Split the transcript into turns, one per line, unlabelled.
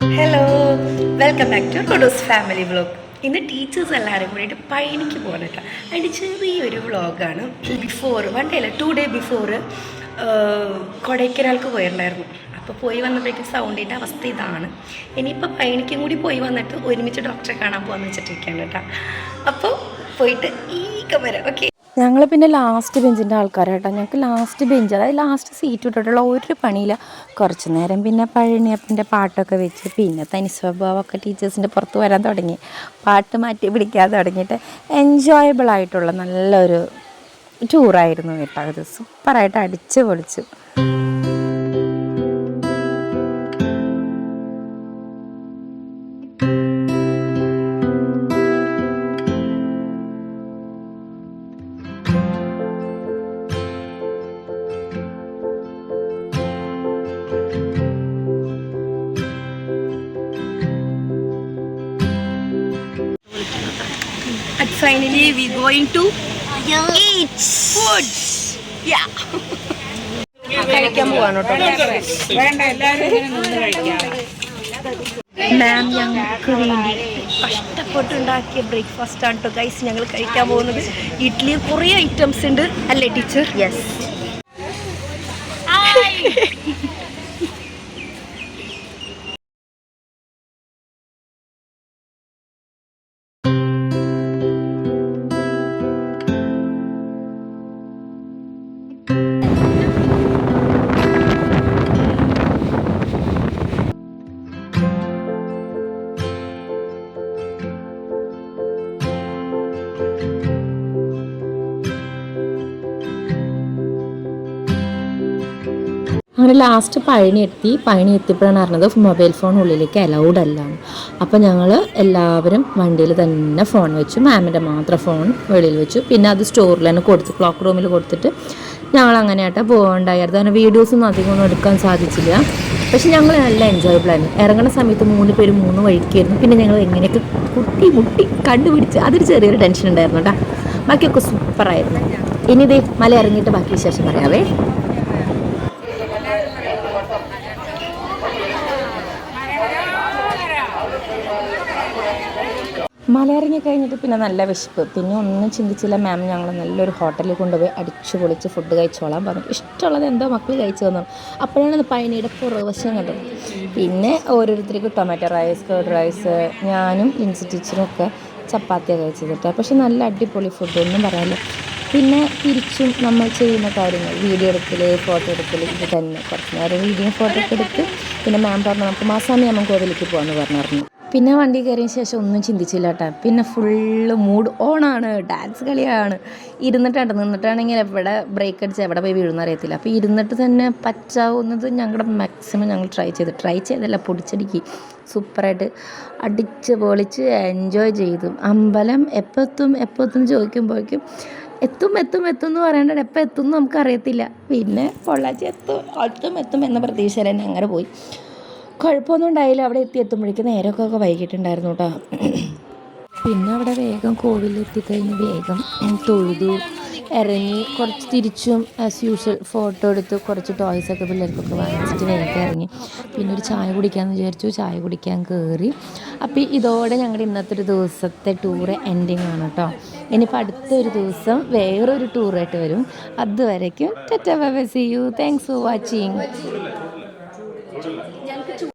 Hello, welcome back to റോഡോസ് family vlog. ഇന്ന് teachers എല്ലാവരും കൂടിയിട്ട് പഴനിക്ക് പോകണം കേട്ടോ. അതിൻ്റെ ചെറിയൊരു വ്ളോഗാണ്. ബിഫോർ 1 day അല്ല 2 day ബിഫോർ കൊടൈക്കനാൽക്ക് പോയിട്ടുണ്ടായിരുന്നു. അപ്പോൾ പോയി വന്നപ്പോഴേക്കും സൗണ്ടിൻ്റെ അവസ്ഥ ഇതാണ്. ഇനിയിപ്പോൾ പഴനിക്കും കൂടി പോയി വന്നിട്ട് ഒരുമിച്ച് ഡോക്ടറെ കാണാൻ പോകാമെന്ന് വെച്ചിട്ടിരിക്കുകയാണ് കേട്ടോ. അപ്പോൾ പോയിട്ട് വരാം. ഓക്കെ,
ഞങ്ങൾ പിന്നെ ലാസ്റ്റ് ബെഞ്ചിൻ്റെ ആൾക്കാരാട്ടോ. ഞങ്ങൾക്ക് ലാസ്റ്റ് ബെഞ്ച്, അതായത് ലാസ്റ്റ് സീറ്റ് ഇട്ടിട്ടുള്ള ഒരു പണിയില്ല. കുറച്ച് നേരം പിന്നെ പഴനിയപ്പൻ്റെ പാട്ടൊക്കെ വെച്ച് പിന്നെ തനി സ്വഭാവമൊക്കെ ടീച്ചേഴ്സിൻ്റെ പുറത്ത് വരാൻ തുടങ്ങി. പാട്ട് മാറ്റി പിടിക്കാൻ തുടങ്ങിയിട്ട് എൻജോയബിൾ ആയിട്ടുള്ള നല്ലൊരു ടൂറായിരുന്നു കേട്ടോ. അത് സൂപ്പറായിട്ട് അടിച്ച് പൊളിച്ചു.
And finally we going to eat food. Yeah. കഴിക്കാൻ പോവാണ് കേട്ടോ. മാം ഞങ്ങൾക്ക് വേണ്ടി കഷ്ടപ്പെട്ടുണ്ടാക്കിയ ബ്രേക്ക്ഫാസ്റ്റ് ആണ് കേട്ടോ ഗൈസ് ഞങ്ങൾ കഴിക്കാൻ പോകുന്നത്. ഇഡ്ഡലി കുറേ ഐറ്റംസ് ഉണ്ട് അല്ലേ ടീച്ചർ? യെസ്.
അങ്ങനെ ലാസ്റ്റ് പഴനി എത്തിയപ്പോഴാണ് അറിഞ്ഞത് മൊബൈൽ ഫോൺ ഉള്ളിലേക്ക് അലൗഡ് അല്ല. അപ്പോൾ ഞങ്ങൾ എല്ലാവരും വണ്ടിയിൽ തന്നെ ഫോൺ വെച്ചു. മാമിൻ്റെ മാത്രം ഫോൺ വെളിയിൽ വെച്ചു. പിന്നെ അത് സ്റ്റോറിൽ തന്നെ കൊടുത്തു, ക്ലോക്ക് റൂമിൽ കൊടുത്തിട്ട് ഞങ്ങൾ അങ്ങനെയായിട്ട് പോകണ്ടായിരുന്നു. അങ്ങനെ വീഡിയോസൊന്നും അധികമൊന്നും എടുക്കാൻ സാധിച്ചില്ല. പക്ഷെ ഞങ്ങൾ നല്ല എൻജോയബിൾ ആയിരുന്നു. ഇറങ്ങുന്ന സമയത്ത് 3 പേര് 3 വഴിക്കായിരുന്നു. പിന്നെ ഞങ്ങൾ എങ്ങനെയൊക്കെ മുട്ടി കണ്ടുപിടിച്ച് അതൊരു ചെറിയൊരു ടെൻഷൻ ഉണ്ടായിരുന്നു കേട്ടോ. ബാക്കിയൊക്കെ സൂപ്പറായിരുന്നു. ഇനി ഇതേ മല ഇറങ്ങിയിട്ട് ബാക്കി വിശേഷം പറയാവേ. മലയിറങ്ങി കഴിഞ്ഞിട്ട് പിന്നെ നല്ല വിശപ്പ്. പിന്നെ ഒന്നും ചിന്തിച്ചില്ല. മാം ഞങ്ങൾ നല്ലൊരു ഹോട്ടലിൽ കൊണ്ടുപോയി അടിച്ചു പൊളിച്ച് ഫുഡ് കഴിച്ചോളാൻ പറഞ്ഞു. ഇഷ്ടമുള്ളത് എന്തോ മക്കൾ കഴിച്ചു തന്നു. അപ്പോഴാണ് പഴനിയുടെ പുറവശം കണ്ടത്. പിന്നെ ഓരോരുത്തർക്ക് ടൊമാറ്റോ റൈസ്, കേർഡ് റൈസ്, ഞാനും ലിൻസി ടീച്ചറും ഒക്കെ ചപ്പാത്തിയാണ് കഴിച്ചത്. പക്ഷെ നല്ല അടിപൊളി ഫുഡ്, ഒന്നും പറയാനില്ല. പിന്നെ തിരിച്ചും നമ്മൾ ചെയ്യുന്ന കാര്യങ്ങൾ വീഡിയോ എടുക്കൽ, ഫോട്ടോ എടുക്കൽ, ഇത് തന്നെ. കുറച്ച് നേരം വീഡിയോ ഫോട്ടോ ഒക്കെ എടുത്ത് പിന്നെ മാം പറഞ്ഞു നമുക്ക് മാസാമിയമ്മൻ കോവിലേക്ക് പോകാമെന്ന് പറഞ്ഞിരുന്നു. പിന്നെ വണ്ടി കയറിയ ശേഷം ഒന്നും ചിന്തിച്ചില്ല കേട്ടോ. പിന്നെ ഫുള്ള് മൂഡ് ഓണാണ്, ഡാൻസ് കളിയാണ്. നിന്നിട്ടാണെങ്കിൽ എവിടെ ബ്രേക്ക് അടിച്ച് എവിടെ പോയി വീഴുന്ന അറിയത്തില്ല. അപ്പോൾ ഇരുന്നിട്ട് തന്നെ പറ്റാവുന്നത് ഞങ്ങളുടെ മാക്സിമം ഞങ്ങൾ ട്രൈ ചെയ്തല്ല പൊടിച്ചടിക്ക് സൂപ്പറായിട്ട് അടിച്ച് പൊളിച്ച് എൻജോയ് ചെയ്തു. അമ്പലം എപ്പോൾ എത്തും ചോദിക്കുമ്പോഴേക്കും എത്തും എന്ന് പറയേണ്ടത് എപ്പോൾ എത്തും എന്ന് നമുക്കറിയത്തില്ല. പിന്നെ പൊള്ളാച്ചി എത്തും എന്ന പ്രതീക്ഷയിൽ തന്നെ അങ്ങനെ പോയി. കുഴപ്പമൊന്നും ഉണ്ടായില്ല. അവിടെ എത്തുമ്പോഴേക്കും നേരമൊക്കെ വൈകിട്ടുണ്ടായിരുന്നു കേട്ടോ. പിന്നെ അവിടെ വേഗം കോവിലെത്തിക്കഴിഞ്ഞ് വേഗം തൊഴുതു ഇറങ്ങി. കുറച്ച് തിരിച്ചും ആസ് യൂഷ്വൽ ഫോട്ടോ എടുത്ത് കുറച്ച് ടോയ്സൊക്കെ പിള്ളേർക്കൊക്കെ വാങ്ങിച്ചിട്ട് വേഗം ഇറങ്ങി. പിന്നെ ഒരു ചായ കുടിക്കാമെന്ന് വിചാരിച്ചു. ചായ കുടിക്കാൻ കയറി. അപ്പോൾ ഇതോടെ ഞങ്ങളുടെ ഇന്നത്തെ ഒരു ദിവസത്തെ ടൂറ് എൻഡിങ് ആണ് കേട്ടോ. ഇനിയിപ്പോൾ അടുത്തൊരു ദിവസം വേറൊരു ടൂറായിട്ട് വരും. അതുവരയ്ക്കും tata bye bye, see you, thanks for watching.